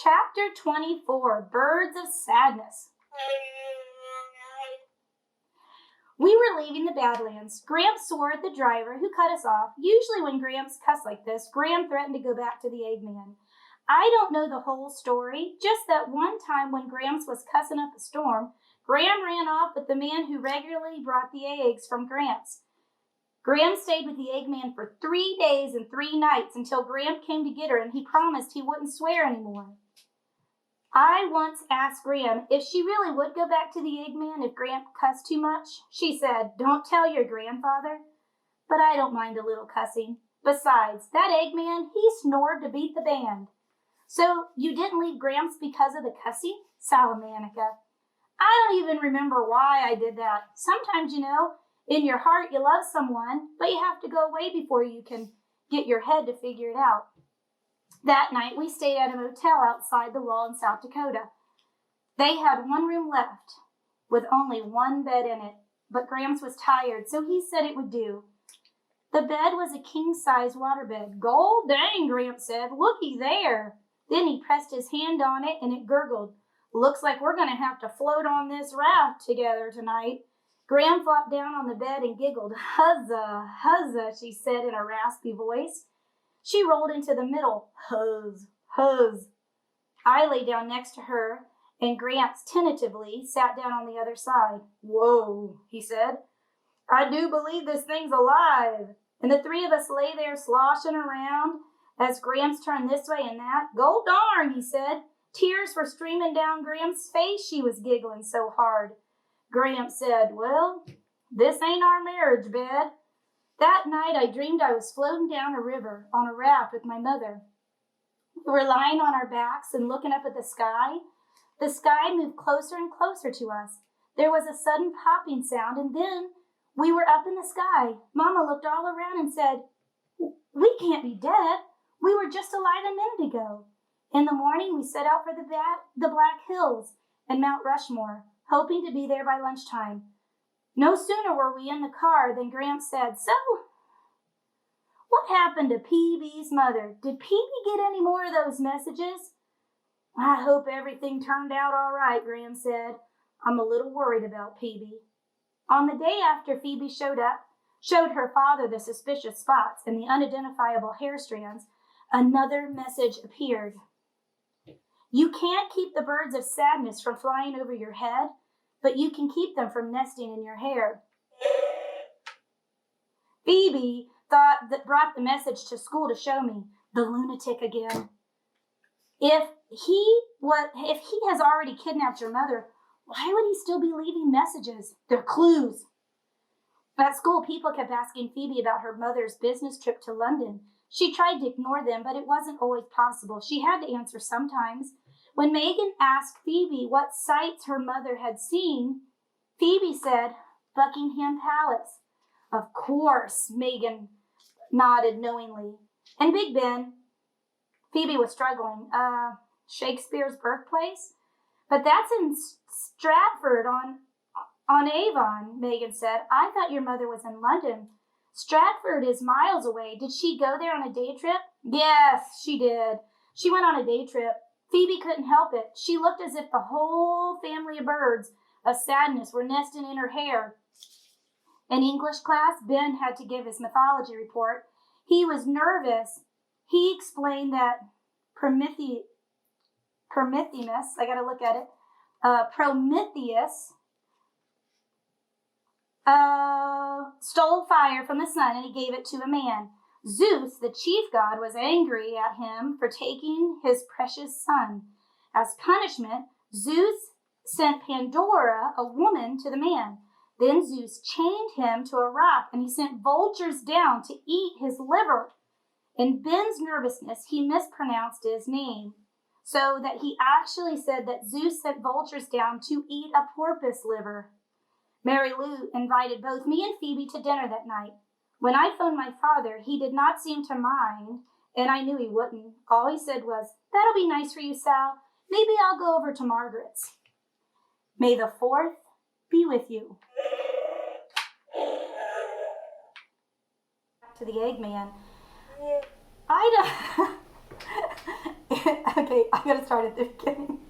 Chapter 24, Birds of Sadness. We were leaving the Badlands. Gramps swore at the driver, who cut us off. Usually when Gramps cussed like this, Gram threatened to go back to the Eggman. I don't know the whole story, just that one time when Gramps was cussing up a storm, Gram ran off with the man who regularly brought the eggs from Gramps. Gram stayed with the Eggman for 3 days and 3 nights until Gram came to get her, and he promised he wouldn't swear anymore. I once asked Gram if she really would go back to the Eggman if Gramp cussed too much. She said, "Don't tell your grandfather." But I don't mind a little cussing. Besides, that Eggman, he snored to beat the band. So you didn't leave Gramps because of the cussing? Salamanica. I don't even remember why I did that. Sometimes, in your heart you love someone, but you have to go away before you can get your head to figure it out. That night we stayed at a motel outside the wall in South Dakota. They had one room left with only one bed in it, but Gramps was tired, so he said it would do. The bed was a king-size waterbed. "Gold dang," Gramps said. "Looky there." Then he pressed his hand on it and it gurgled. "Looks like we're going to have to float on this raft together tonight." Gram flopped down on the bed and giggled. "Huzza, huzza," she said in a raspy voice. She rolled into the middle. "Huzz, huzz." I lay down next to her, and Gramps tentatively sat down on the other side. "Whoa," he said. "I do believe this thing's alive." And the three of us lay there sloshing around as Gramps turned this way and that. "Gold darn," he said. Tears were streaming down Gramps' face. She was giggling so hard. Gramps said, "Well, this ain't our marriage bed." That night I dreamed I was floating down a river on a raft with my mother. We were lying on our backs and looking up at the sky. The sky moved closer and closer to us. There was a sudden popping sound, and then we were up in the sky. Mama looked all around and said, "We can't be dead. We were just alive a minute ago." In the morning, we set out for the Black Hills and Mount Rushmore, hoping to be there by lunchtime. No sooner were we in the car than Gramps said, "So, what happened to Peebee's mother? Did Peebee get any more of those messages?" "I hope everything turned out all right," Gram said. "I'm a little worried about Peebee." On the day after Phoebe showed her father the suspicious spots and the unidentifiable hair strands, another message appeared. "You can't keep the birds of sadness from flying over your head, but you can keep them from nesting in your hair." Phoebe brought the message to school to show me. The lunatic again. If he has already kidnapped your mother, why would he still be leaving messages? They're clues. At school, people kept asking Phoebe about her mother's business trip to London. She tried to ignore them, but it wasn't always possible. She had to answer sometimes. When Megan asked Phoebe what sights her mother had seen, Phoebe said, "Buckingham Palace." "Of course," Megan nodded knowingly. "And Big Ben." Phoebe was struggling. Shakespeare's birthplace? "But that's in Stratford on Avon," Megan said. "I thought your mother was in London." "Stratford is miles away. Did she go there on a day trip?" "Yes, she did. She went on a day trip." Phoebe couldn't help it. She looked as if the whole family of birds of sadness were nesting in her hair. In English class, Ben had to give his mythology report. He was nervous. He explained that Prometheus, I gotta look at it, Prometheus stole fire from the sun and he gave it to a man. Zeus, the chief god, was angry at him for taking his precious son. As punishment, Zeus sent Pandora, a woman, to the man. Then Zeus chained him to a rock and he sent vultures down to eat his liver. In Ben's nervousness, he mispronounced his name, so that he actually said that Zeus sent vultures down to eat a porpoise liver. Mary Lou invited both me and Phoebe to dinner that night. When I phoned my father, he did not seem to mind, and I knew he wouldn't. All he said was, "That'll be nice for you, Sal. Maybe I'll go over to Margaret's." May the 4th be with you. To the Eggman. I don't... Okay, I gotta start at the beginning.